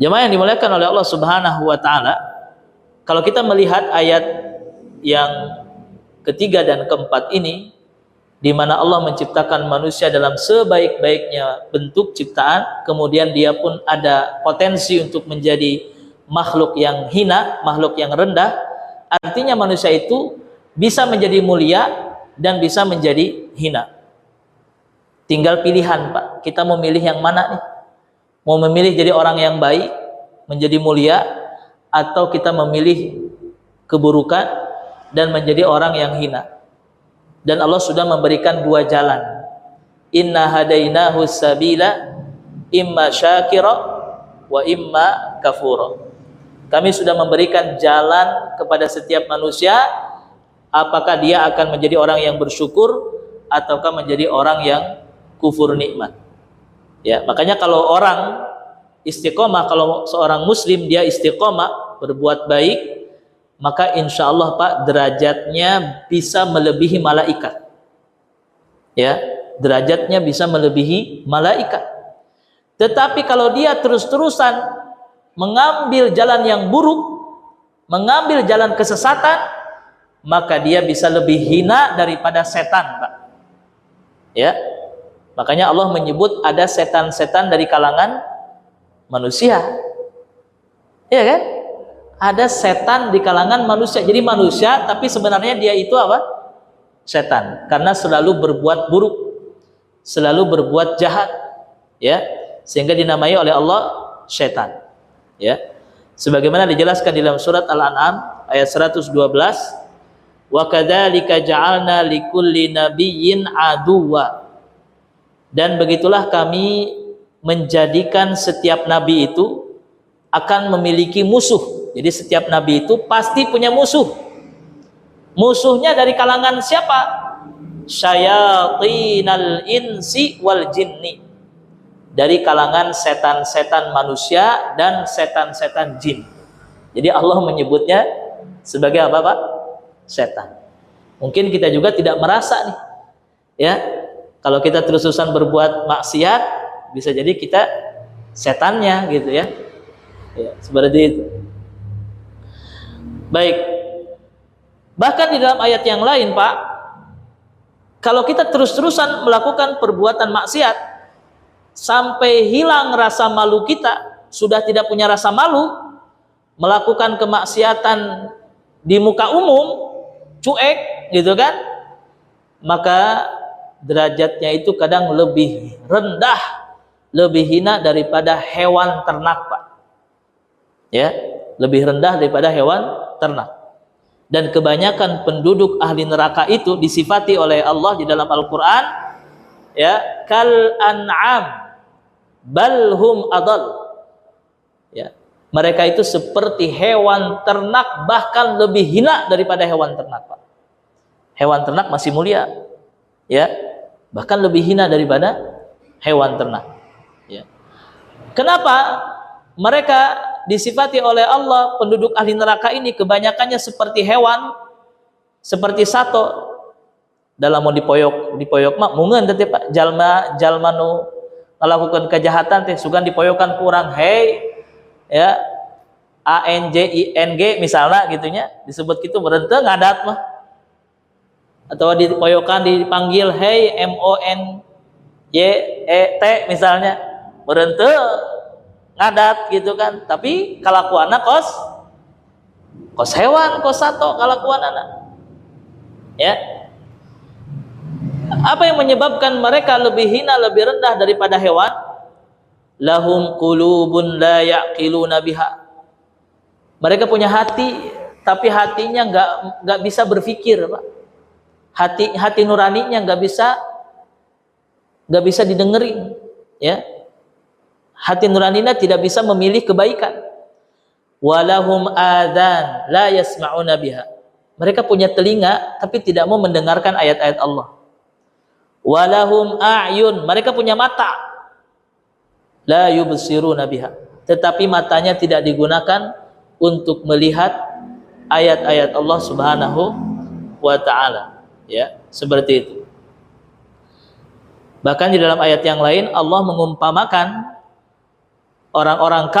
Jemaah yang dimuliakan oleh Allah Subhanahu wa taala, kalau kita melihat ayat yang ketiga dan keempat ini, di mana Allah menciptakan manusia dalam sebaik-baiknya bentuk ciptaan, kemudian dia pun ada potensi untuk menjadi makhluk yang hina, makhluk yang rendah. Artinya manusia itu bisa menjadi mulia dan bisa menjadi hina. Tinggal pilihan, Pak. Kita mau milih yang mana nih? Mau memilih jadi orang yang baik, menjadi mulia, atau kita memilih keburukan dan menjadi orang yang hina. Dan Allah sudah memberikan dua jalan. Inna hadainahu sabila imma syakira wa imma kafura. Kami sudah memberikan jalan kepada setiap manusia, apakah dia akan menjadi orang yang bersyukur ataukah menjadi orang yang kufur nikmat. Ya, makanya kalau orang istiqomah, kalau seorang muslim dia istiqomah berbuat baik, maka insya Allah Pak, derajatnya bisa melebihi malaikat. Ya, derajatnya bisa melebihi malaikat. Tetapi kalau dia terus-terusan mengambil jalan yang buruk, mengambil jalan kesesatan, maka dia bisa lebih hina daripada setan, Pak. Ya, makanya Allah menyebut ada setan-setan dari kalangan manusia. Ya kan? Ada setan di kalangan manusia. Jadi manusia, tapi sebenarnya dia itu apa? Setan. Karena selalu berbuat buruk, selalu berbuat jahat, ya, sehingga dinamai oleh Allah setan. Ya, sebagaimana dijelaskan di dalam surat Al-An'am ayat 112, wa kadzalika ja'alna likulli nabiyyin aduwwa. Dan begitulah kami menjadikan setiap nabi itu akan memiliki musuh. Jadi setiap nabi itu pasti punya musuh. Musuhnya dari kalangan siapa? Syayatinal insi wal jinni. Dari kalangan setan-setan manusia dan setan-setan jin. Jadi Allah menyebutnya sebagai apa, Pak? Setan. Mungkin kita juga tidak merasa nih. Ya. Kalau kita terus-terusan berbuat maksiat, bisa jadi kita setannya gitu ya. Ya, seperti itu. Baik. Bahkan di dalam ayat yang lain, Pak, kalau kita terus-terusan melakukan perbuatan maksiat sampai hilang rasa malu kita, sudah tidak punya rasa malu, melakukan kemaksiatan di muka umum, cuek gitu kan, maka derajatnya itu kadang lebih rendah, lebih hina daripada hewan ternak, Pak. Ya, lebih rendah daripada hewan ternak. Dan kebanyakan penduduk ahli neraka itu disifati oleh Allah di dalam Al-Qur'an, ya, kal an'am bal hum adall. Ya, mereka itu seperti hewan ternak, bahkan lebih hina daripada hewan ternak, Pak. Hewan ternak masih mulia, ya, bahkan lebih hina daripada hewan ternak. Ya. Kenapa mereka disifati oleh Allah, penduduk ahli neraka ini kebanyakannya seperti hewan, seperti sato. Dalam mau dipoyok mah mungeun teh Pak, jalma nu melakukan kejahatan teh sugan dipoyokan kurang, hey, ya, ANJING misalnya gitunya, disebut gitu berente ngadat mah. Atau dipoyokan dipanggil hey MONYET misalnya, berente ngadat gitu kan, tapi kalakuanna kos hewan, kos sato kalakuanna. Ya. Apa yang menyebabkan mereka lebih hina, lebih rendah daripada hewan? Lahum qulubun la yaqiluna biha. Mereka punya hati, tapi hatinya enggak bisa berpikir, Pak. Hati nuraninya enggak bisa didengerin, ya. Hati nuraninya tidak bisa memilih kebaikan. Walahum adzan la yasma'una biha. Mereka punya telinga tapi tidak mau mendengarkan ayat-ayat Allah. Walahum a'yun, mereka punya mata, la yubsiruna biha, tetapi matanya tidak digunakan untuk melihat ayat-ayat Allah Subhanahu wa ta'ala. Ya, seperti itu. Bahkan di dalam ayat yang lain Allah mengumpamakan orang-orang kafir